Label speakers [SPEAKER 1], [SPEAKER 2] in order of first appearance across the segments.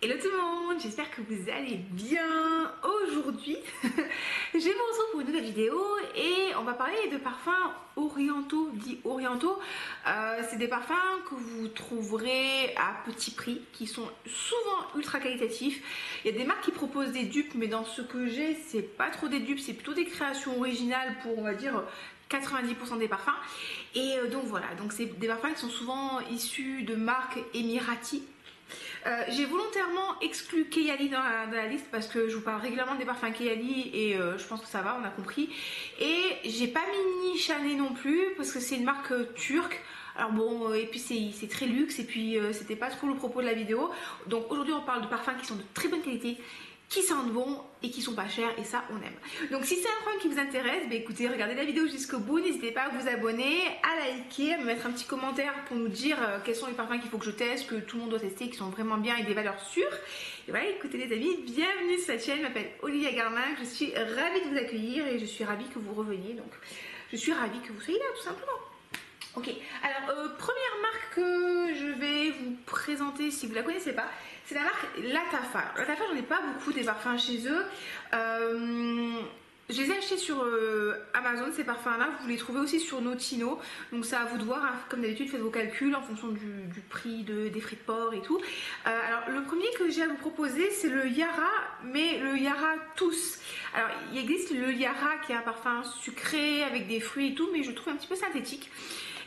[SPEAKER 1] Hello tout le monde, j'espère que vous allez bien. Aujourd'hui, je vous retrouve pour une nouvelle vidéo et on va parler de parfums orientaux, dits orientaux. C'est des parfums que vous trouverez à petit prix, qui sont souvent ultra qualitatifs. Il y a des marques qui proposent des dupes, mais dans ce que j'ai, c'est pas trop des dupes, c'est plutôt des créations originales pour, on va dire, 90% des parfums. Et donc voilà, donc c'est des parfums qui sont souvent issus de marques émiraties. J'ai volontairement exclu Kayali dans la liste parce que je vous parle régulièrement des parfums Kayali et je pense que ça va, on a compris. Et j'ai pas mis Nishane non plus parce que c'est une marque turque. Alors bon, et puis c'est très luxe et puis c'était pas trop le propos de la vidéo. Donc aujourd'hui on parle de parfums qui sont de très bonne qualité, qui sentent bon et qui sont pas chers et ça on aime. Donc si c'est un parfum qui vous intéresse, bah écoutez, regardez la vidéo jusqu'au bout, n'hésitez pas à vous abonner, à liker, à me mettre un petit commentaire pour nous dire quels sont les parfums qu'il faut que je teste, que tout le monde doit tester, qui sont vraiment bien et des valeurs sûres. Et voilà, écoutez les amis, bienvenue sur cette chaîne, je m'appelle Olivia Garmin, je suis ravie de vous accueillir et je suis ravie que vous reveniez, donc je suis ravie que vous soyez là tout simplement. Ok, alors première marque que je vais vous présenter si vous la connaissez pas, c'est la marque Lattafa. Lattafa, j'en ai pas beaucoup des parfums chez eux. Je les ai achetés sur Amazon, ces parfums-là. Vous les trouvez aussi sur Notino. Donc c'est à vous de voir. Hein. Comme d'habitude, faites vos calculs en fonction du prix des frais de port et tout. Alors le premier que j'ai à vous proposer, c'est le Yara, mais le Yara Tous. Alors il existe le Yara qui est un parfum sucré avec des fruits et tout, mais je le trouve un petit peu synthétique.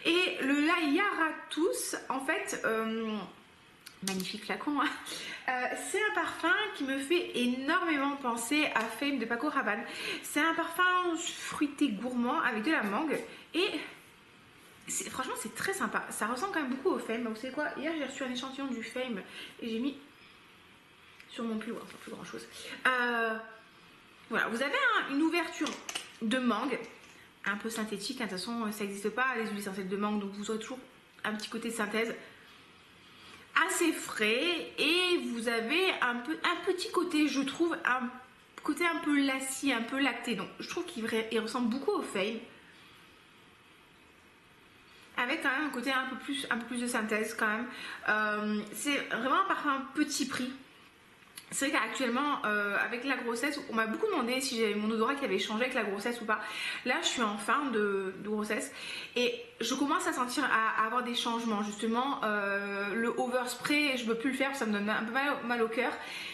[SPEAKER 1] Et le Yara Tous, en fait, magnifique flacon, hein. C'est un parfum qui me fait énormément penser à Fame de Paco Rabanne. C'est un parfum fruité gourmand avec de la mangue et franchement c'est très sympa. Ça ressemble quand même beaucoup au Fame. Vous savez quoi, hier j'ai reçu un échantillon du Fame et j'ai mis sur mon pull, enfin plus grand chose. Voilà, vous avez une ouverture de mangue un peu synthétique, hein. De toute façon ça n'existe pas les huiles essentielles de mangue, donc vous aurez toujours un petit côté synthèse assez frais et vous avez un petit côté, je trouve, un côté un peu lacis, un peu lacté, donc je trouve qu'il ressemble beaucoup au Fame avec quand même un côté un peu plus de synthèse quand même. C'est vraiment un parfum petit prix. C'est vrai qu'actuellement, avec la grossesse, on m'a beaucoup demandé si j'avais mon odorat qui avait changé avec la grossesse ou pas. Là, je suis en fin de grossesse et je commence à sentir, à avoir des changements. Justement, le overspray, je ne peux plus le faire, ça me donne un peu mal au cœur.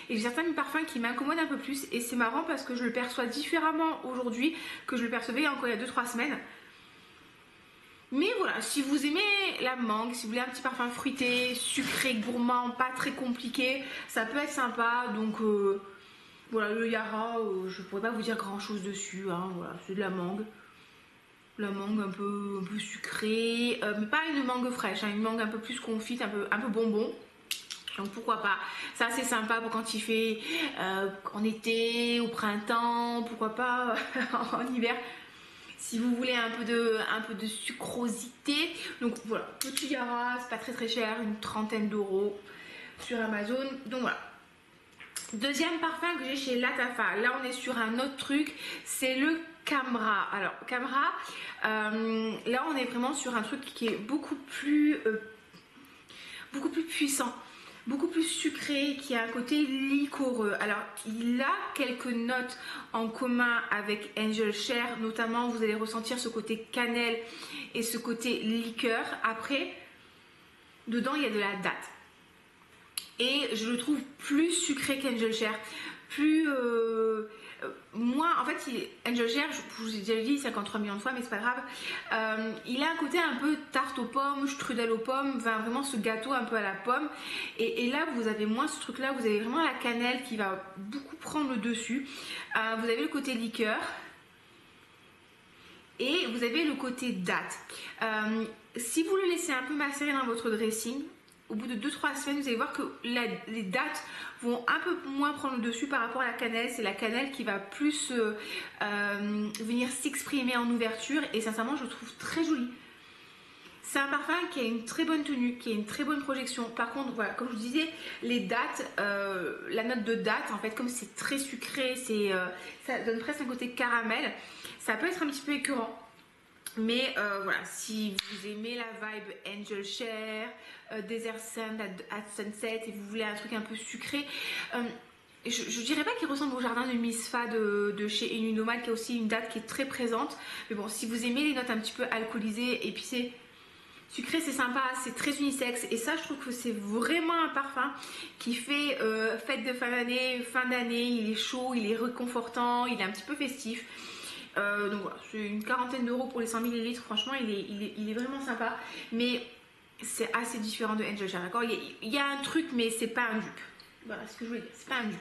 [SPEAKER 1] Et j'ai certains parfums qui m'incommodent un peu plus. Et c'est marrant parce que je le perçois différemment aujourd'hui que je le percevais encore il y a 2-3 semaines. Mais voilà, si vous aimez la mangue, si vous voulez un petit parfum fruité, sucré, gourmand, pas très compliqué, ça peut être sympa. Donc voilà, le Yara, je pourrais pas vous dire grand chose dessus, hein, voilà, c'est de la mangue. La mangue un peu sucrée, mais pas une mangue fraîche, hein, une mangue un peu plus confite, un peu bonbon. Donc pourquoi pas, ça c'est sympa pour quand il fait en été, au printemps, pourquoi pas en hiver. Si vous voulez un peu de sucrosité, donc voilà, petit Yara, c'est pas très cher, une trentaine d'euros sur Amazon. Donc voilà. Deuxième parfum que j'ai chez Lattafa, là on est sur un autre truc, c'est le Camra. Alors Camra, là on est vraiment sur un truc qui est beaucoup plus puissant, beaucoup plus sucré, qui a un côté liquoreux. Alors il a quelques notes en commun avec Angel Share, notamment vous allez ressentir ce côté cannelle et ce côté liqueur. Après, dedans il y a de la date et je le trouve plus sucré qu'Angel Share, plus moins, en fait Angel Share, je vous ai déjà dit 53 millions de fois mais c'est pas grave, il a un côté un peu tarte aux pommes, strudel aux pommes, enfin, vraiment ce gâteau un peu à la pomme, et là vous avez moins ce truc là, vous avez vraiment la cannelle qui va beaucoup prendre le dessus, vous avez le côté liqueur et vous avez le côté date. Si vous le laissez un peu macérer dans votre dressing, au bout de 2-3 semaines, vous allez voir que les dates vont un peu moins prendre le dessus par rapport à la cannelle. C'est la cannelle qui va plus venir s'exprimer en ouverture et sincèrement, je le trouve très joli. C'est un parfum qui a une très bonne tenue, qui a une très bonne projection. Par contre, voilà, comme je vous disais, les dates, la note de date, en fait, comme c'est très sucré, ça donne presque un côté caramel, ça peut être un petit peu écœurant. Mais voilà, si vous aimez la vibe Angel Share, Desert Sand at Sunset et vous voulez un truc un peu sucré, je dirais pas qu'il ressemble au jardin de Miss Fa de chez Enunomade, qui a aussi une date qui est très présente. Mais bon, si vous aimez les notes un petit peu alcoolisées, épicées, sucré, c'est sympa, c'est très unisexe et ça je trouve que c'est vraiment un parfum qui fait fête de fin d'année, il est chaud, il est réconfortant, il est un petit peu festif. Donc voilà, c'est une quarantaine d'euros pour les 100 ml, franchement il est vraiment sympa, mais c'est assez différent de Angel Share, d'accord, il y a un truc mais c'est pas un dupe, voilà ce que je voulais dire, c'est pas un dupe.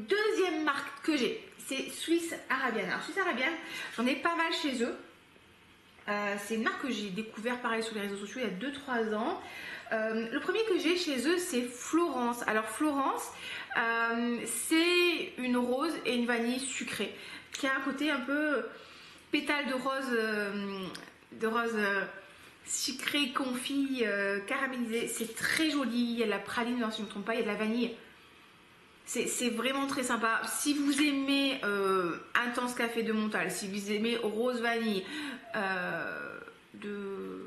[SPEAKER 1] Deuxième marque que j'ai, c'est Swiss Arabian. Alors Swiss Arabian, j'en ai pas mal chez eux. C'est une marque que j'ai découvert pareil sur les réseaux sociaux il y a 2-3 ans. Le premier que j'ai chez eux c'est Florence. Alors Florence c'est une rose et une vanille sucrée qui a un côté un peu pétale de rose sucré, confit, caramélisé. C'est très joli, il y a de la praline, non, si je ne me trompe pas, il y a de la vanille. C'est vraiment très sympa. Si vous aimez Intense Café de Montal, si vous aimez Rose Vanille de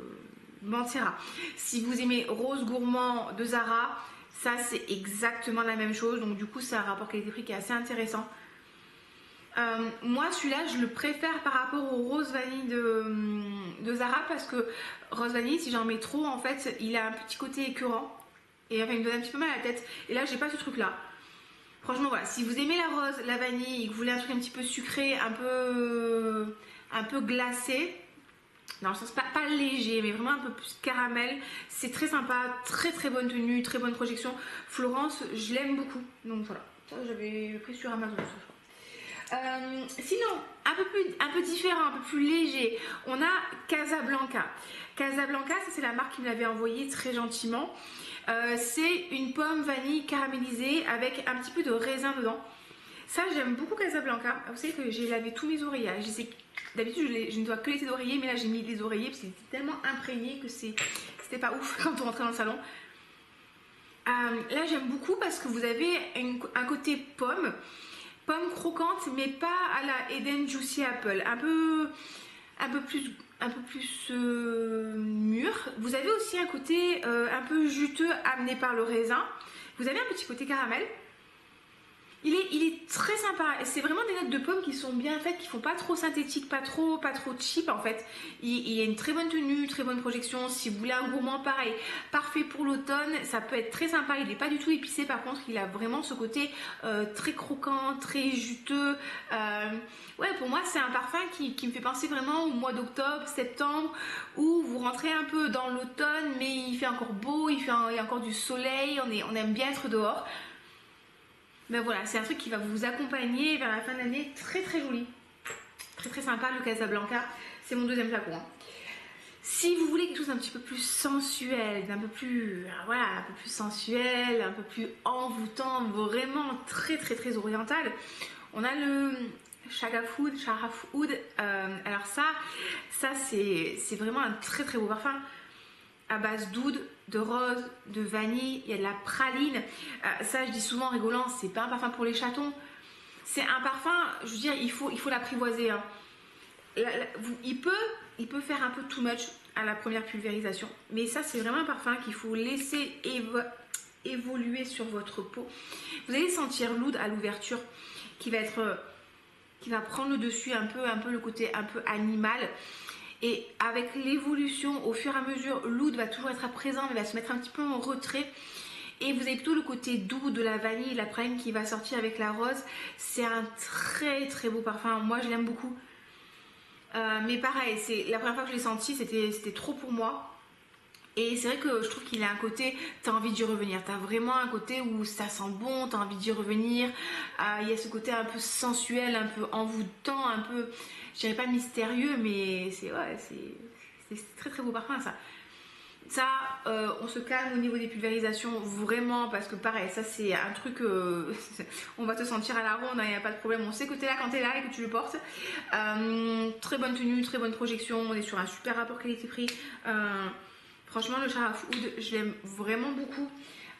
[SPEAKER 1] Mancera, si vous aimez Rose Gourmand de Zara, ça c'est exactement la même chose. Donc du coup c'est un rapport qualité-prix qui est assez intéressant. Moi celui-là je le préfère par rapport au Rose Vanille de Zara parce que Rose Vanille, si j'en mets trop en fait il a un petit côté écœurant et enfin, il me donne un petit peu mal à la tête. Et là j'ai pas ce truc là. Franchement voilà, si vous aimez la rose, la vanille et que vous voulez un truc un petit peu sucré, un peu glacé, dans le sens pas léger mais vraiment un peu plus caramel, c'est très sympa, très très bonne tenue, très bonne projection. Florence, je l'aime beaucoup, donc voilà, ça j'avais pris sur Amazon ça, je crois. Sinon, un peu différent, un peu plus léger, on a Casablanca. Casablanca, ça c'est la marque qui me l'avait envoyé très gentiment. C'est une pomme vanille caramélisée avec un petit peu de raisin dedans. Ça j'aime beaucoup Casablanca. Vous savez que j'ai lavé tous mes oreillers. D'habitude je ne dois que laisser d'oreiller, mais là j'ai mis les oreillers parce que c'était tellement imprégné que c'était pas ouf quand on rentrait dans le salon. Là j'aime beaucoup parce que vous avez un côté pomme croquante, mais pas à la Eden Juicy Apple, un peu plus mûr. Vous avez aussi un côté un peu juteux amené par le raisin. Vous avez un petit côté caramel. Il est très sympa et c'est vraiment des notes de pommes qui sont bien faites, qui font pas trop synthétique, pas trop cheap en fait. Il y a une très bonne tenue, très bonne projection. Si vous voulez un gourmand pareil, parfait pour l'automne, ça peut être très sympa. Il n'est pas du tout épicé, par contre il a vraiment ce côté très croquant, très juteux. Ouais, pour moi c'est un parfum qui me fait penser vraiment au mois d'octobre, septembre, où vous rentrez un peu dans l'automne mais il fait encore beau, il y a encore du soleil, on aime bien être dehors. Ben voilà, c'est un truc qui va vous accompagner vers la fin de l'année, très très joli, très très sympa. Le Casablanca, c'est mon deuxième flacon. Si vous voulez quelque chose d'un petit peu plus sensuel, un peu plus sensuel, un peu plus envoûtant, vraiment très très très oriental, on a le Shagaf Oud. Alors ça c'est vraiment un très très beau parfum à base d'oud, de rose, de vanille, il y a de la praline. Ça je dis souvent en rigolant, c'est pas un parfum pour les chatons. C'est un parfum, je veux dire, il faut l'apprivoiser. Hein. Il peut faire un peu too much à la première pulvérisation. Mais ça c'est vraiment un parfum qu'il faut laisser évoluer sur votre peau. Vous allez sentir l'oud à l'ouverture qui va prendre le dessus un peu le côté un peu animal. Et avec l'évolution, au fur et à mesure, l'oud va toujours être présent, mais va se mettre un petit peu en retrait. Et vous avez plutôt le côté doux de la vanille, la praline qui va sortir avec la rose. C'est un très très beau parfum. Moi, je l'aime beaucoup. Mais pareil, c'est la première fois que je l'ai senti, c'était trop pour moi. Et c'est vrai que je trouve qu'il a un côté, t'as envie d'y revenir. T'as vraiment un côté où ça sent bon, t'as envie d'y revenir. Il y a ce côté un peu sensuel, un peu envoûtant, un peu, je dirais pas mystérieux, mais c'est très très beau parfum ça. Ça, on se calme au niveau des pulvérisations vraiment parce que pareil, ça c'est un truc, on va te sentir à la ronde, il n'y a pas de problème, on sait que tu es là quand tu es là et que tu le portes. Très bonne tenue, très bonne projection, on est sur un super rapport qualité-prix. Franchement, le Shagaf Oud, je l'aime vraiment beaucoup.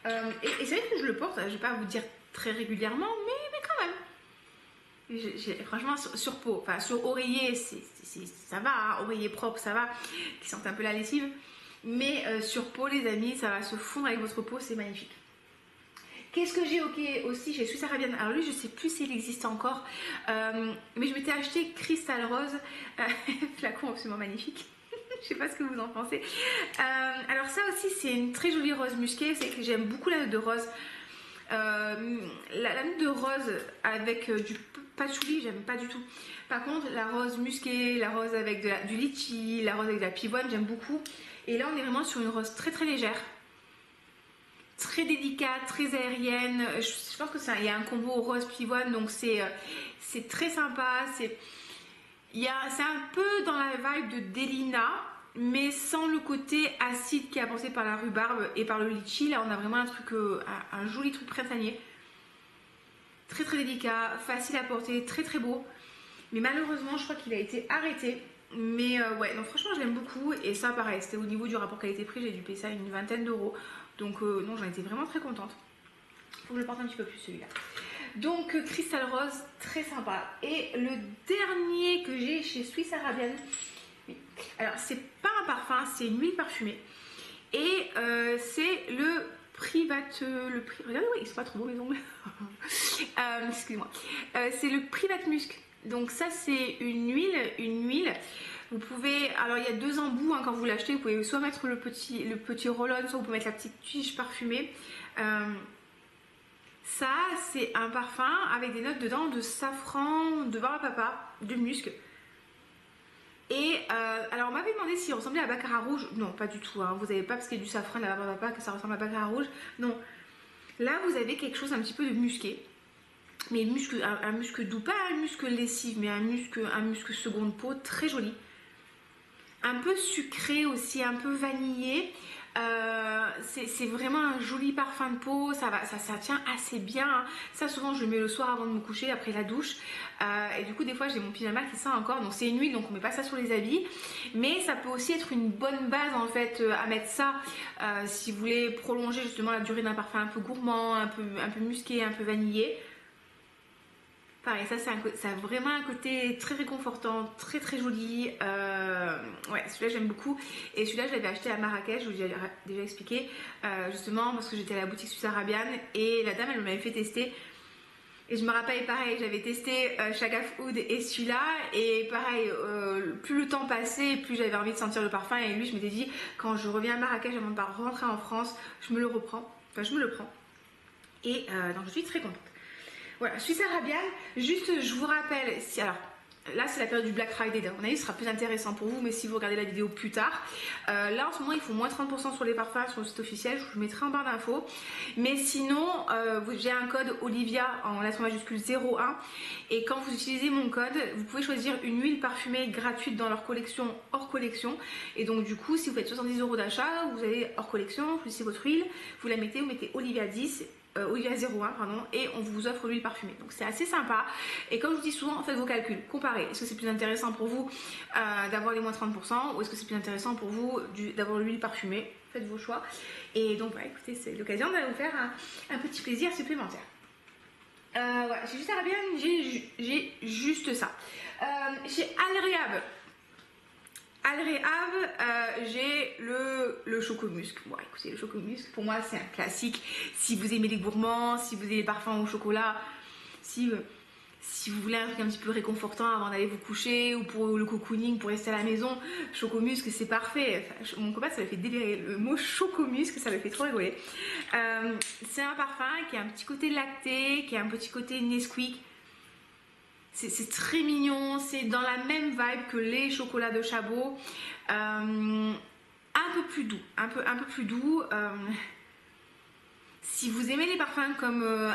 [SPEAKER 1] Et c'est vrai que je le porte, je ne vais pas vous dire très régulièrement, mais quand même. Franchement, sur peau, enfin sur oreiller, ça va, hein, oreiller propre, ça va, qui sentent un peu la lessive. Mais sur peau, les amis, ça va se fondre avec votre peau, c'est magnifique. Qu'est-ce que j'ai aussi chez Swiss Arabian? Alors lui, je sais plus s'il existe encore, mais je m'étais acheté Crystal Rose, flacon absolument magnifique. Je sais pas ce que vous en pensez. Alors ça aussi, c'est une très jolie rose musquée. C'est que j'aime beaucoup la note de rose. La note de rose avec du patchouli, j'aime pas du tout. Par contre, la rose musquée, la rose avec du litchi, la rose avec de la pivoine, j'aime beaucoup. Et là, on est vraiment sur une rose très très légère. Très délicate, très aérienne. Je pense que il y a un combo rose pivoine, donc c'est très sympa. C'est un peu dans la vibe de Delina, mais sans le côté acide qui est apporté par la rhubarbe et par le litchi. Là, on a vraiment un truc, un joli truc printanier. Très très délicat, facile à porter, très très beau. Mais malheureusement, je crois qu'il a été arrêté. Mais ouais, donc franchement, je l'aime beaucoup. Et ça, pareil, c'était au niveau du rapport qualité-prix, j'ai dû payer ça une vingtaine d'euros. Donc non, j'en étais vraiment très contente. Faut que je le porte un petit peu plus celui-là. Donc Crystal Rose, très sympa. Et le dernier que j'ai chez Swiss Arabian, oui. Alors c'est pas un parfum, c'est une huile parfumée. Et c'est le Private, regardez, oui, ils sont pas trop beaux mes ongles. Excusez-moi. C'est le Private Musk. Donc ça c'est une huile. Vous pouvez, alors il y a deux embouts hein, quand vous l'achetez, vous pouvez soit mettre le petit roll-on, soit vous pouvez mettre la petite tige parfumée. Ça c'est un parfum avec des notes dedans de safran, de barbe à papa, de musc. Et alors on m'avait demandé s'il ressemblait à Baccarat rouge. Non, pas du tout, hein. Vous n'avez pas parce qu'il y a du safran et de la barbe à papa que ça ressemble à Baccarat rouge. Non, là vous avez quelque chose un petit peu de musqué. Mais un musc doux, pas un musc lessive, mais un musc seconde peau, très joli. Un peu sucré aussi, un peu vanillé. C'est vraiment un joli parfum de peau, ça tient assez bien. Ça souvent je le mets le soir avant de me coucher, après la douche. Et du coup des fois j'ai mon pyjama qui sent encore, donc c'est une huile, donc on met pas ça sur les habits. Mais ça peut aussi être une bonne base en fait à mettre ça si vous voulez prolonger justement la durée d'un parfum un peu gourmand, un peu musqué, un peu vanillé. Pareil, ça a vraiment un côté très réconfortant, très très joli. Ouais, celui-là j'aime beaucoup. Et celui-là je l'avais acheté à Marrakech, je vous l'ai déjà expliqué. Justement parce que j'étais à la boutique Swiss Arabian et la dame elle m'avait fait tester. Et je me rappelle pareil, j'avais testé Shagaf Oud et celui-là. Et pareil, plus le temps passait, plus j'avais envie de sentir le parfum. Et lui je m'étais dit, quand je reviens à Marrakech avant de rentrer en France, je me le reprends. Enfin je me le prends. Et donc je suis très contente. Voilà, Swiss Arabian, juste je vous rappelle, alors là c'est la période du Black Friday, à mon avis ce sera plus intéressant pour vous, mais si vous regardez la vidéo plus tard, là en ce moment ils font moins 30% sur les parfums sur le site officiel, je vous mettrai en barre d'infos, mais sinon j'ai un code Olivia en lettres majuscules 01 et quand vous utilisez mon code, vous pouvez choisir une huile parfumée gratuite dans leur collection hors collection, et donc du coup si vous faites 70 € d'achat, vous avez hors collection, vous choisissez votre huile, vous la mettez, vous mettez Olivia 10, Olivia 01 pardon, et on vous offre l'huile parfumée, donc c'est assez sympa. Et comme je vous dis souvent, faites vos calculs, comparez, est-ce que c'est plus intéressant pour vous d'avoir les moins 30% ou est-ce que c'est plus intéressant pour vous d'avoir l'huile parfumée? Faites vos choix. Et donc bah, écoutez, c'est l'occasion d'aller vous faire un petit plaisir supplémentaire. Voilà, chez Swiss Arabian j'ai juste ça. Chez Al Rehab, j'ai le chocomusc. Bon, écoutez, le chocomusc, pour moi, c'est un classique. Si vous aimez les gourmands, si vous aimez les parfums au chocolat, si vous voulez un truc un petit peu réconfortant avant d'aller vous coucher ou pour le cocooning, pour rester à la maison, chocomusc, c'est parfait. Enfin, mon copain, ça le fait délirer. Le mot chocomusc, ça le fait trop rigoler. C'est un parfum qui a un petit côté lacté, qui a un petit côté Nesquik. C'est très mignon, c'est dans la même vibe que les chocolats de Chabot, un peu plus doux, un peu plus doux. Si vous aimez les parfums comme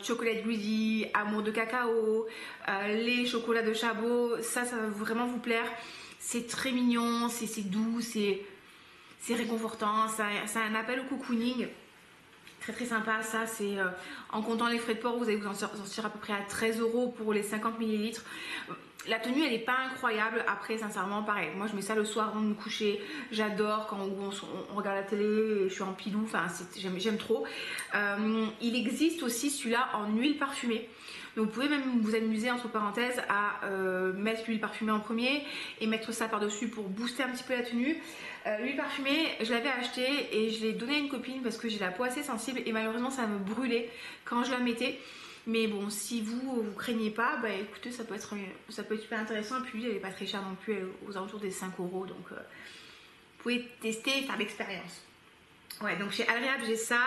[SPEAKER 1] Chocolate Greedy, Amour de cacao, les chocolats de Chabot, ça va vraiment vous plaire. C'est très mignon, c'est doux, c'est réconfortant, ça a un appel au cocooning. Très très sympa, ça c'est en comptant les frais de port, vous allez vous en sortir à peu près à 13 € pour les 50 ml. La tenue elle n'est pas incroyable, après sincèrement pareil, moi je mets ça le soir avant de me coucher, j'adore quand on regarde la télé et je suis en pilou, enfin j'aime trop. Il existe aussi celui-là en huile parfumée, Donc vous pouvez même vous amuser entre parenthèses à mettre l'huile parfumée en premier et mettre ça par dessus pour booster un petit peu la tenue. L'huile parfumée, je l'avais achetée et je l'ai donnée à une copine parce que j'ai la peau assez sensible et malheureusement ça me brûlait quand je la mettais. Mais bon, si vous craignez pas, bah écoutez, ça peut être super intéressant. Et puis l'huile elle est pas très chère non plus, elle est aux alentours des 5 €, donc vous pouvez tester et faire l'expérience. Ouais, donc chez Alreab j'ai ça,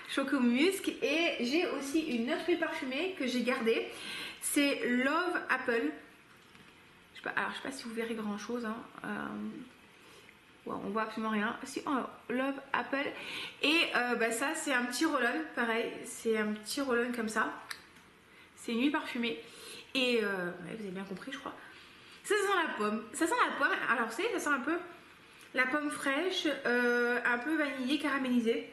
[SPEAKER 1] Choco Musc, et j'ai aussi une autre huile parfumée que j'ai gardée. C'est Love Apple. Alors je sais pas si vous verrez grand chose. Hein. Ouais, on voit absolument rien. Si, oh, Love Apple. Et bah, ça c'est un petit roll-on, pareil. C'est un petit roll-on comme ça. C'est une huile parfumée. Et ouais, vous avez bien compris, je crois. Ça sent la pomme. Ça sent la pomme. Alors vous savez, ça sent un peu la pomme fraîche, un peu vanillée, caramélisée.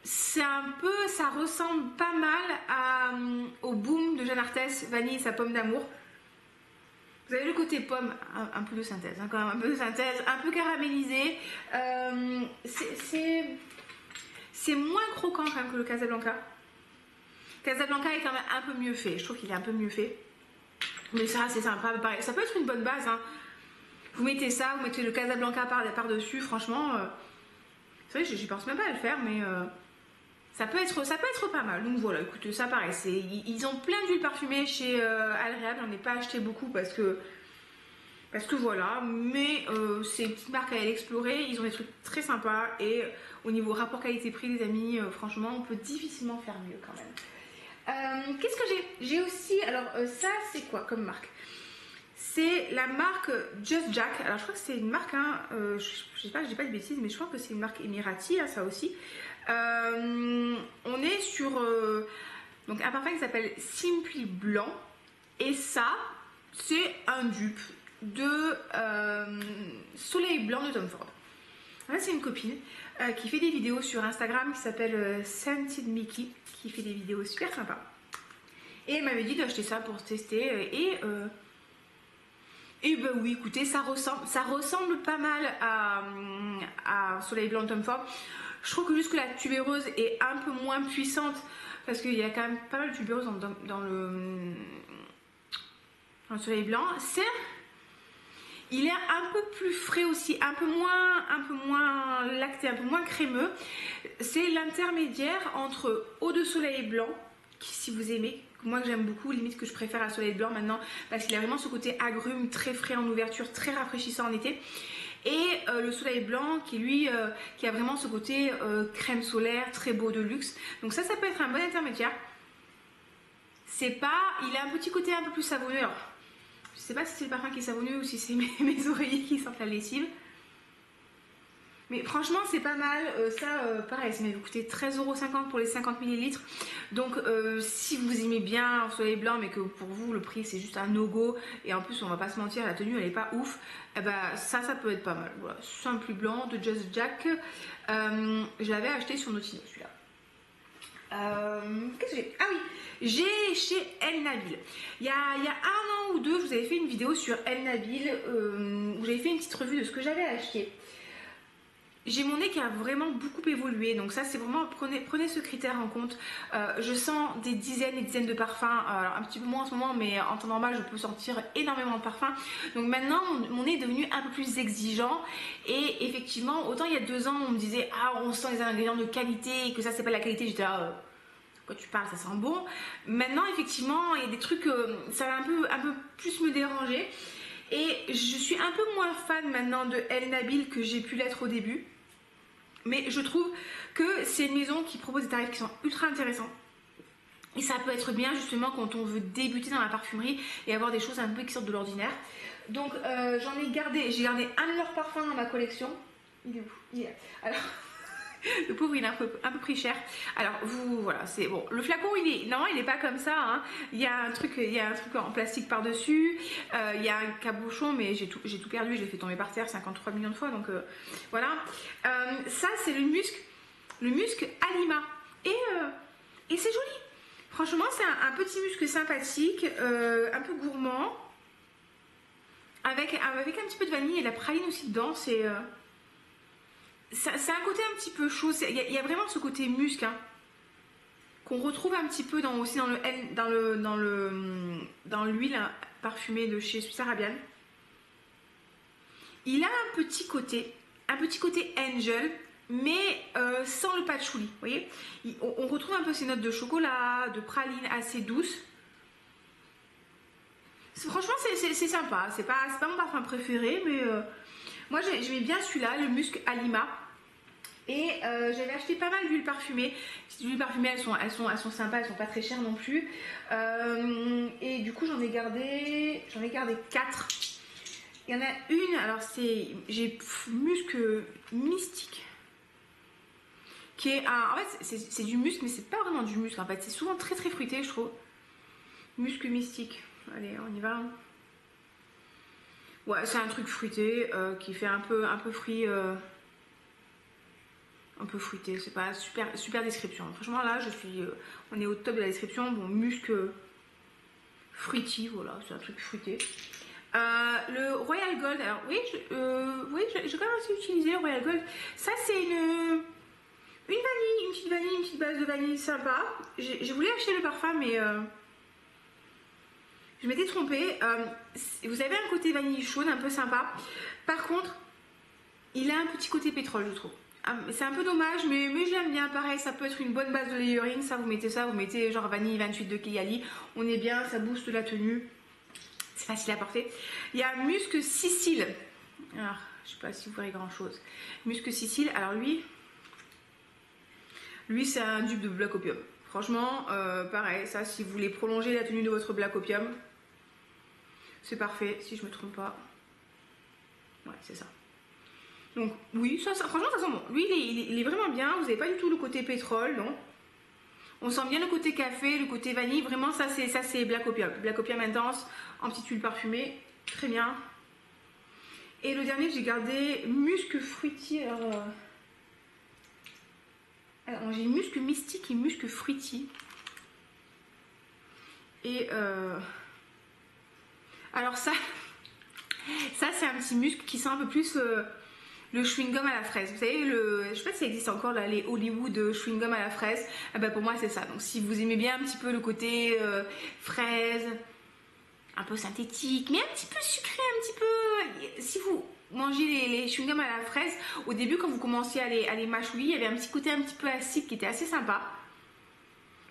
[SPEAKER 1] C'est un peu, ça ressemble pas mal au Boom de Jeanne Arthès, vanille et sa pomme d'amour. Vous avez le côté pomme, un peu de synthèse, hein, quand même, un peu de synthèse, un peu caramélisé. C'est moins croquant quand même que le Casablanca. Casablanca est quand même un peu mieux fait, je trouve qu'il est un peu mieux fait. Mais ça, c'est sympa, pareil. Ça peut être une bonne base. Hein. Vous mettez ça, vous mettez le Casablanca par-dessus, franchement, c'est vrai, j'y pense même pas à le faire, mais ça peut être pas mal. Donc voilà, écoutez, ça pareil, ils ont plein d'huiles parfumées chez Alreab, j'en ai pas acheté beaucoup parce que voilà, mais c'est une petite marque à aller explorer, ils ont des trucs très sympas et au niveau rapport qualité-prix, les amis, franchement, on peut difficilement faire mieux quand même. Qu'est-ce que j'ai aussi, alors ça c'est quoi comme marque? C'est la marque Just Jack. Alors je crois que c'est une marque, hein, je sais pas, je dis pas de bêtises, mais je crois que c'est une marque émirati, hein, ça aussi. On est sur donc un parfum qui s'appelle Simply Blanc. Et ça, c'est un dupe de Soleil Blanc de Tom Ford. Là, c'est une copine qui fait des vidéos sur Instagram qui s'appelle Scented Mickey, qui fait des vidéos super sympas. Et elle m'avait dit d'acheter ça pour tester et ben oui, écoutez, ça ressemble pas mal à Soleil Blanc de Tom Ford. Je trouve que juste que la tubéreuse est un peu moins puissante parce qu'il y a quand même pas mal de tubéreuse dans le Soleil Blanc. Il est un peu plus frais aussi, un peu moins lacté, un peu moins crémeux. C'est l'intermédiaire entre eau de Soleil Blanc, qui, si vous aimez, moi que j'aime beaucoup, limite que je préfère à Soleil Blanc maintenant, parce qu'il a vraiment ce côté agrume, très frais en ouverture, très rafraîchissant en été. Et le Soleil Blanc qui lui, qui a vraiment ce côté crème solaire, très beau de luxe. Donc ça peut être un bon intermédiaire. Il a un petit côté un peu plus savonneux. Alors, je sais pas si c'est le parfum qui est savonneux ou si c'est mes oreillers qui sentent la lessive. Mais franchement, c'est pas mal. Pareil, ça m'a coûté 13,50 € pour les 50 ml. Donc, si vous aimez bien le Soleil Blanc, mais que pour vous, le prix, c'est juste un no-go, et en plus, on va pas se mentir, la tenue, elle est pas ouf, eh ben, ça peut être pas mal. Voilà, Simply Blanc de Just Jack. Je l'avais acheté sur Nautilus, celui-là. Qu'est-ce que j'ai? Ah oui, j'ai chez El Nabil. Il y a 1 an ou 2, je vous avais fait une vidéo sur El Nabil où j'avais fait une petite revue de ce que j'avais acheté. J'ai mon nez qui a vraiment beaucoup évolué, donc ça c'est vraiment, prenez ce critère en compte. Je sens des dizaines et dizaines de parfums, un petit peu moins en ce moment, mais en temps normal je peux sentir énormément de parfums. Donc maintenant mon nez est devenu un peu plus exigeant, et effectivement autant il y a 2 ans on me disait ah on sent les ingrédients de qualité et que ça c'est pas de la qualité, j'étais là quand tu parles ça sent bon. Maintenant effectivement il y a des trucs, ça va un peu plus me déranger, et je suis un peu moins fan maintenant de El Nabil que j'ai pu l'être au début. Mais je trouve que c'est une maison qui propose des tarifs qui sont ultra intéressants. Et ça peut être bien justement quand on veut débuter dans la parfumerie et avoir des choses un peu qui sortent de l'ordinaire. Donc j'ai gardé un de leurs parfums dans ma collection. Il est où? Il est là. Alors, le pauvre il est un peu pris cher. Alors voilà, c'est bon. Le flacon il est pas comme ça. Hein. Il y a un truc en plastique par dessus. Il y a un cabochon, mais j'ai tout perdu. Je l'ai fait tomber par terre 53 millions de fois. Donc voilà. Ça c'est le musc Alima. Et c'est joli. Franchement c'est un petit musc sympathique, un peu gourmand, avec un petit peu de vanille et de la praline aussi dedans. C'est un côté un petit peu chaud, il y a vraiment ce côté musc hein, qu'on retrouve un petit peu aussi dans l'huile parfumée de chez Swiss Arabian. Il a un petit côté angel, mais sans le patchouli. Vous voyez, on retrouve un peu ces notes de chocolat, de praline assez douces. Franchement, c'est sympa. C'est pas mon parfum préféré, mais moi j'aimais bien celui-là, le musc Alima. Et j'avais acheté pas mal d'huiles parfumées. Ces huiles parfumées, elles sont sympas, elles sont pas très chères non plus. Et du coup, j'en ai gardé 4. Il y en a une, alors j'ai musc mystique. Qui est en fait, c'est du musc, mais c'est pas vraiment du musc en fait. C'est souvent très très fruité, je trouve. Musc mystique. Allez, on y va. Ouais, c'est un truc fruité qui fait un peu fruit. Un peu fruité, c'est pas super description. Franchement là, on est au top de la description. Bon, musc fruity, voilà, c'est un truc fruité. Le Royal Gold, alors oui, j'ai quand même assez utilisé le Royal Gold. Ça c'est une vanille, une petite base de vanille sympa. J'ai voulu acheter le parfum, mais je m'étais trompée. Vous avez un côté vanille chaude, un peu sympa. Par contre, il a un petit côté pétrole, je trouve. C'est un peu dommage, mais je l'aime bien. Pareil, ça peut être une bonne base de layering. Vous mettez genre vanille 28 de Kayali. On est bien, ça booste la tenue. C'est facile à porter. Il y a Musc Sicile. Alors, je sais pas si vous verrez grand chose. Musc Sicile, alors lui c'est un dupe de Black Opium. Franchement, pareil, ça, si vous voulez prolonger la tenue de votre Black Opium, c'est parfait, si je me trompe pas. Ouais, c'est ça. Donc oui, franchement ça sent bon. Lui il est vraiment bien, vous n'avez pas du tout le côté pétrole, non. On sent bien le côté café, le côté vanille, vraiment ça c'est Black Opium. Black Opium intense, en petite huile parfumée, très bien. Et le dernier que j'ai gardé, musc fruity. Alors j'ai musc mystique et musc fruity. Et alors ça c'est un petit musc qui sent un peu plus le chewing-gum à la fraise. Vous savez, je sais pas si ça existe encore là, les Hollywood chewing-gum à la fraise. Ah bah pour moi c'est ça. Donc si vous aimez bien un petit peu le côté fraise, un peu synthétique, mais un petit peu sucré, un petit peu. Si vous mangez les chewing-gum à la fraise, au début quand vous commenciez à les mâchouiller, il y avait un petit côté un petit peu acide qui était assez sympa.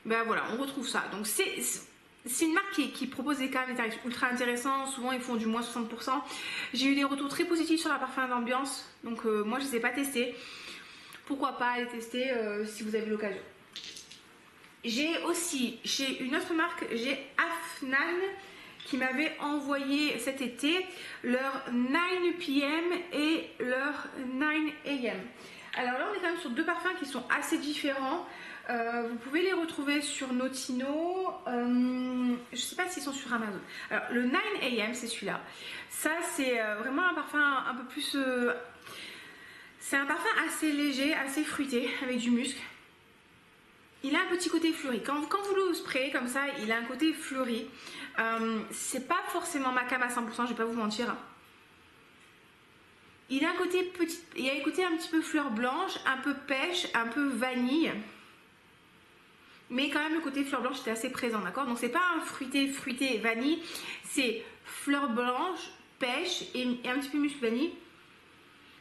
[SPEAKER 1] Ben voilà, on retrouve ça. Donc c'est une marque qui propose quand même des tarifs ultra intéressants. Souvent, ils font du moins 60%. J'ai eu des retours très positifs sur la parfum d'ambiance. Donc, moi, je ne les ai pas testés. Pourquoi pas aller tester si vous avez l'occasion. J'ai aussi, chez une autre marque, j'ai Afnan qui m'avait envoyé cet été leur 9 PM et leur 9 AM. Alors là, on est quand même sur deux parfums qui sont assez différents. Vous pouvez les retrouver sur Notino. Je ne sais pas s'ils sont sur Amazon. Alors, le 9 AM, c'est celui-là. Ça, c'est vraiment un parfum un peu plus... c'est un parfum assez léger, assez fruité, avec du musc. Il a un petit côté fleuri. Quand vous le sprayez comme ça, il a un côté fleuri. C'est pas forcément ma cam à 100%, je vais pas vous mentir. Il a un côté petit... Il y a un côté un petit peu fleur blanche, un peu pêche, un peu vanille. Mais quand même le côté fleur blanche était assez présent, d'accord. Donc c'est pas un fruité vanille, c'est fleur blanche, pêche et un petit peu musc vanille.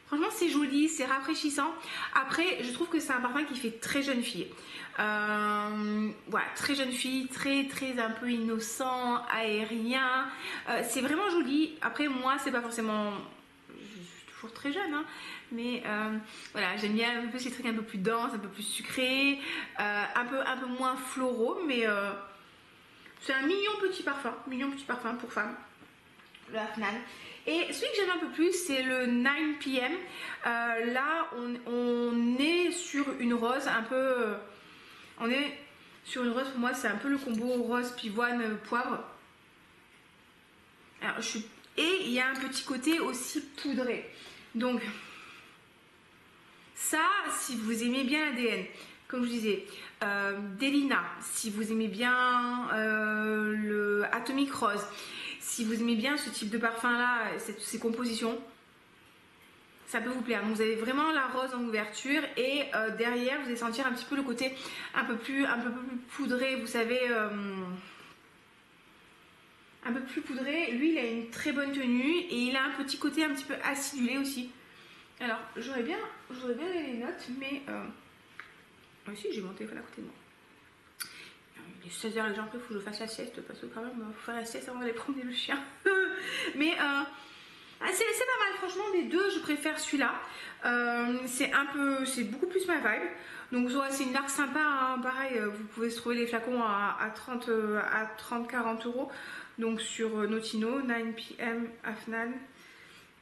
[SPEAKER 1] Franchement c'est joli, c'est rafraîchissant. Après je trouve que c'est un parfum qui fait très jeune fille. Voilà, très jeune fille, très un peu innocent, aérien. C'est vraiment joli. Après moi c'est pas forcément... Je suis toujours très jeune, hein. Mais voilà, j'aime bien un peu ces trucs un peu plus denses, un peu plus sucrés, un peu moins floraux, mais c'est un mignon petit parfum pour femme, le Afnan. Et celui que j'aime un peu plus, c'est le 9 PM. Là, on est sur une rose un peu... on est sur une rose, pour moi, c'est un peu le combo rose, pivoine, poivre. Alors, et il y a un petit côté aussi poudré. Donc... ça, si vous aimez bien l'ADN, comme je disais, Delina, si vous aimez bien le Atomic Rose, si vous aimez bien ce type de parfum là, ces compositions, ça peut vous plaire. Donc vous avez vraiment la rose en ouverture et derrière vous allez sentir un petit peu le côté un peu plus poudré, vous savez, un peu plus poudré. Lui il a une très bonne tenue et il a un petit côté un petit peu acidulé aussi. Alors j'aurais bien les notes, mais aussi j'ai mon téléphone à côté de moi. Il est 16h, les gens, après il faut que je fasse la sieste parce que quand même il faut faire la sieste avant d'aller promener le chien. Mais c'est pas mal, franchement, des deux je préfère celui-là. C'est beaucoup plus ma vibe. Donc ouais, c'est une marque sympa, hein. Pareil, vous pouvez se trouver les flacons à 30-40 euros. Donc sur Notino, 9pm Afnan.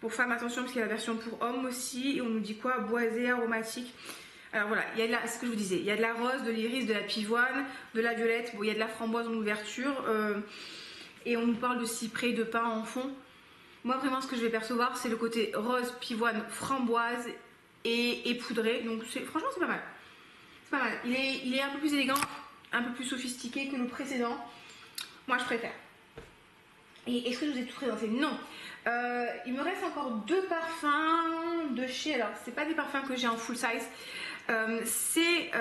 [SPEAKER 1] Pour femmes, attention parce qu'il y a la version pour hommes aussi. Et on nous dit quoi? Boisé, aromatique. Alors voilà, il y a ce que je vous disais, il y a de la rose, de l'iris, de la pivoine, de la violette, bon, il y a de la framboise en ouverture. Et on nous parle de cyprès, de pin en fond. Moi vraiment ce que je vais percevoir c'est le côté rose, pivoine, framboise et poudré. Donc franchement c'est pas mal. C'est pas mal. Il est un peu plus élégant, un peu plus sophistiqué que le précédent. Moi je préfère. Et est-ce que je vous ai tout présenté? Non. Il me reste encore deux parfums de chez... Alors c'est pas des parfums que j'ai en full size. C'est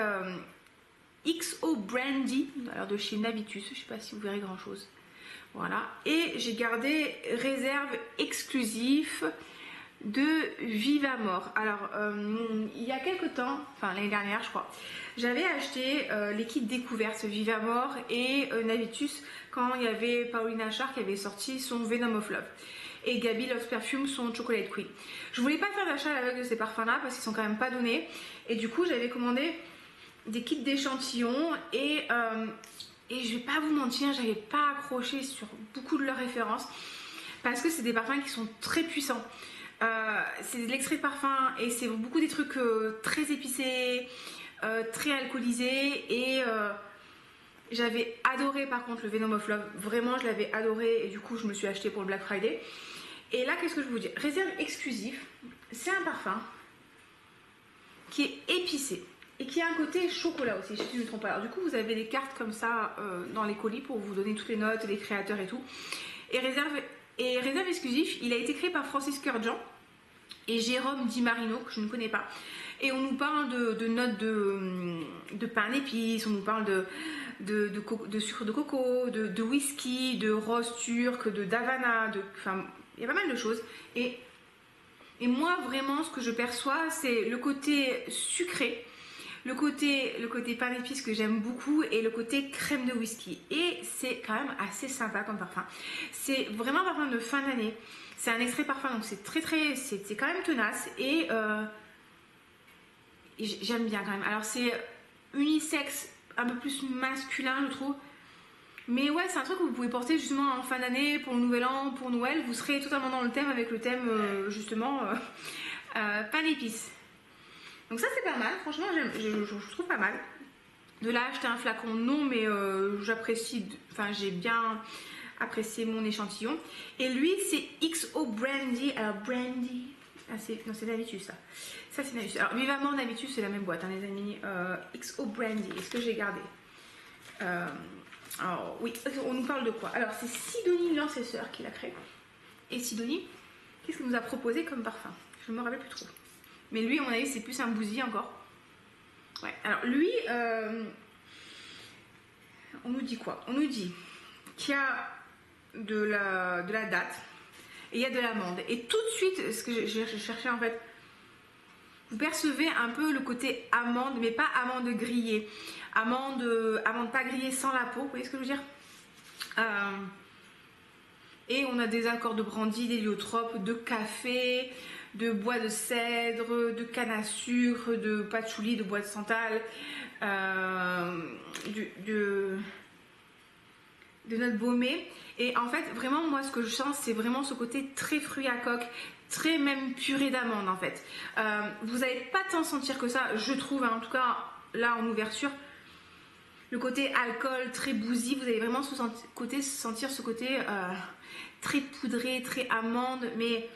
[SPEAKER 1] XO Brandy, alors de chez Navitus. Je sais pas si vous verrez grand chose. Voilà, et j'ai gardé réserve exclusif de Vivamor. Alors, il y a quelques temps, enfin l'année dernière je crois, j'avais acheté les kits découvertes Vivamor et Navitus quand il y avait Paulina Char qui avait sorti son Venom of Love et Gaby Loves Perfume son Chocolate Queen. Je voulais pas faire d'achat à l'aveugle de ces parfums là parce qu'ils sont quand même pas donnés et du coup j'avais commandé des kits d'échantillons et je vais pas vous mentir, j'avais pas accroché sur beaucoup de leurs références parce que c'est des parfums qui sont très puissants. C'est de l'extrait de parfum et c'est beaucoup des trucs très épicés, très alcoolisés et j'avais adoré par contre le Venom of Love. Vraiment, je l'avais adoré et du coup, je me suis acheté pour le Black Friday. Et là, qu'est-ce que je vous dis? Réserve exclusif, c'est un parfum qui est épicé. Et qui a un côté chocolat aussi, si je ne me trompe pas. Alors du coup, vous avez des cartes comme ça dans les colis pour vous donner toutes les notes, les créateurs et tout. Et réserve exclusif, il a été créé par Francis Kurjan et Jérôme Di Marino, que je ne connais pas. Et on nous parle de notes de pain d'épices, on nous parle de sucre de coco, de whisky, de rose turque, d'Havana, enfin, il y a pas mal de choses. Et moi, vraiment, ce que je perçois, c'est le côté sucré. Le côté pain d'épices que j'aime beaucoup et le côté crème de whisky. Et c'est quand même assez sympa comme parfum. C'est vraiment un parfum de fin d'année. C'est un extrait parfum, donc c'est c'est quand même tenace. Et j'aime bien quand même. Alors c'est unisexe, un peu plus masculin je trouve. Mais ouais, c'est un truc que vous pouvez porter justement en fin d'année, pour le nouvel an, pour Noël. Vous serez totalement dans le thème avec le thème justement pain d'épices. Donc ça c'est pas mal, franchement je trouve pas mal. De là acheter un flacon, non, mais j'apprécie, enfin j'ai bien apprécié mon échantillon. Et lui c'est XO Brandy, alors Brandy, non c'est Navitus ça. Ça c'est Navitus, alors Vivamor Navitus c'est la même boîte hein, les amis. XO Brandy, est-ce que j'ai gardé alors oui, on nous parle de quoi? Alors c'est Sidonie Lancesseur qui l'a créé. Et Sidonie, qu'est-ce qu'il nous a proposé comme parfum? Je ne me rappelle plus trop. Mais lui, à mon avis, c'est plus un bousy encore. Ouais, alors lui, on nous dit quoi? On nous dit qu'il y a de la date et il y a de l'amande. Et tout de suite, ce que j'ai cherché en fait, vous percevez un peu le côté amande, mais pas amande grillée. Amande pas grillée sans la peau, vous voyez ce que je veux dire? Et on a des accords de brandy, d'héliotropes, de café, de bois de cèdre, de canne à sucre, de patchouli, de bois de santal, de notes baumées. Et en fait, vraiment, moi, ce que je sens, c'est vraiment ce côté très fruit à coque, très même purée d'amande, en fait. Vous n'allez pas tant sentir que ça, je trouve, hein, en tout cas, là, en ouverture. Le côté alcool, très bousy, vous allez vraiment sentir ce côté très poudré, très amande, mais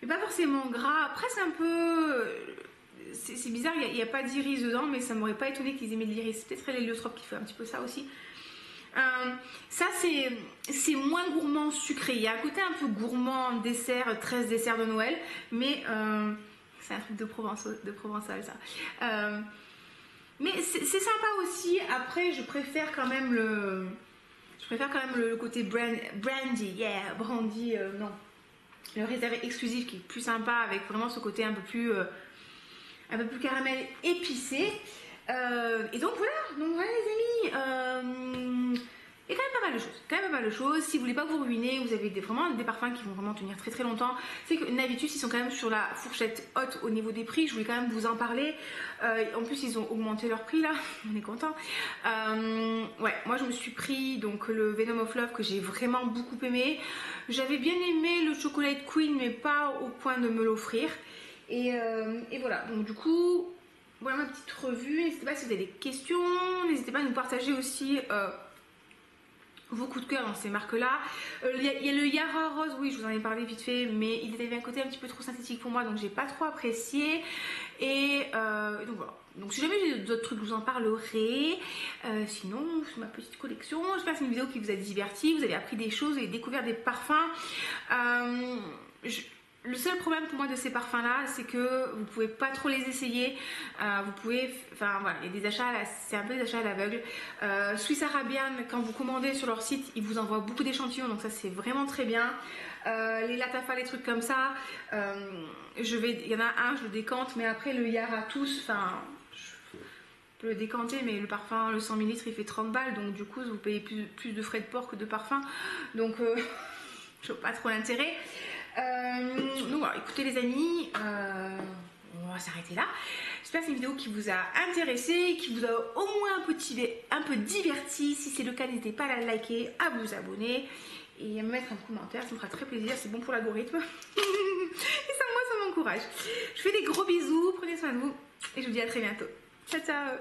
[SPEAKER 1] pas forcément gras. Après, c'est un peu... C'est bizarre, il n'y a pas d'iris dedans, mais ça ne m'aurait pas étonné qu'ils aient mis de l'iris. Peut-être l'héliotrope qui fait un petit peu ça aussi. Ça, c'est moins gourmand sucré. Il y a un côté un peu gourmand dessert, 13 desserts de Noël, mais C'est un truc de provençal ça. Mais c'est sympa aussi. Après, je préfère quand même le côté brandy, yeah, brandy, non. Le réservé exclusif qui est plus sympa avec vraiment ce côté un peu plus caramel épicé. Et donc voilà les amis. Il y a quand même pas mal de choses. Si vous voulez pas vous ruiner, vous avez vraiment des parfums qui vont vraiment tenir très très longtemps. C'est que Navitus, ils sont quand même sur la fourchette haute au niveau des prix. Je voulais quand même vous en parler. En plus, ils ont augmenté leur prix là. On est content. Ouais, moi je me suis pris donc le Venom of Love que j'ai vraiment beaucoup aimé. J'avais bien aimé le Chocolate Queen, mais pas au point de me l'offrir. Et voilà. Donc du coup, voilà ma petite revue. N'hésitez pas si vous avez des questions. N'hésitez pas à nous partager aussi vos coups de cœur dans ces marques-là. Il y a le Yara Rose, oui, je vous en ai parlé vite fait, mais il avait un côté un petit peu trop synthétique pour moi, donc j'ai pas trop apprécié. Et donc voilà. Donc si jamais j'ai d'autres trucs, je vous en parlerai. Sinon, c'est ma petite collection. J'espère que c'est une vidéo qui vous a diverti, vous avez appris des choses, vous avez découvert des parfums. Le seul problème pour moi de ces parfums là, c'est que vous pouvez pas trop les essayer. Vous pouvez, enfin voilà, il y a des achats, c'est un peu des achats à l'aveugle. Swiss Arabian, quand vous commandez sur leur site, ils vous envoient beaucoup d'échantillons, donc ça c'est vraiment très bien. Les Latafa, les trucs comme ça, il y en a un, je le décante, mais après le Yara tous, enfin, je peux le décanter, mais le parfum, le 100 ml, il fait 30 balles, donc du coup vous payez plus de frais de port que de parfum, donc je vois pas trop l'intérêt. Donc voilà, écoutez les amis, on va s'arrêter là. J'espère que c'est une vidéo qui vous a intéressé, qui vous a au moins un peu diverti. Si c'est le cas, n'hésitez pas à la liker, à vous abonner et à me mettre un commentaire, ça me fera très plaisir, c'est bon pour l'algorithme. Et ça, moi, ça m'encourage. Je vous fais des gros bisous, prenez soin de vous et je vous dis à très bientôt. Ciao, ciao.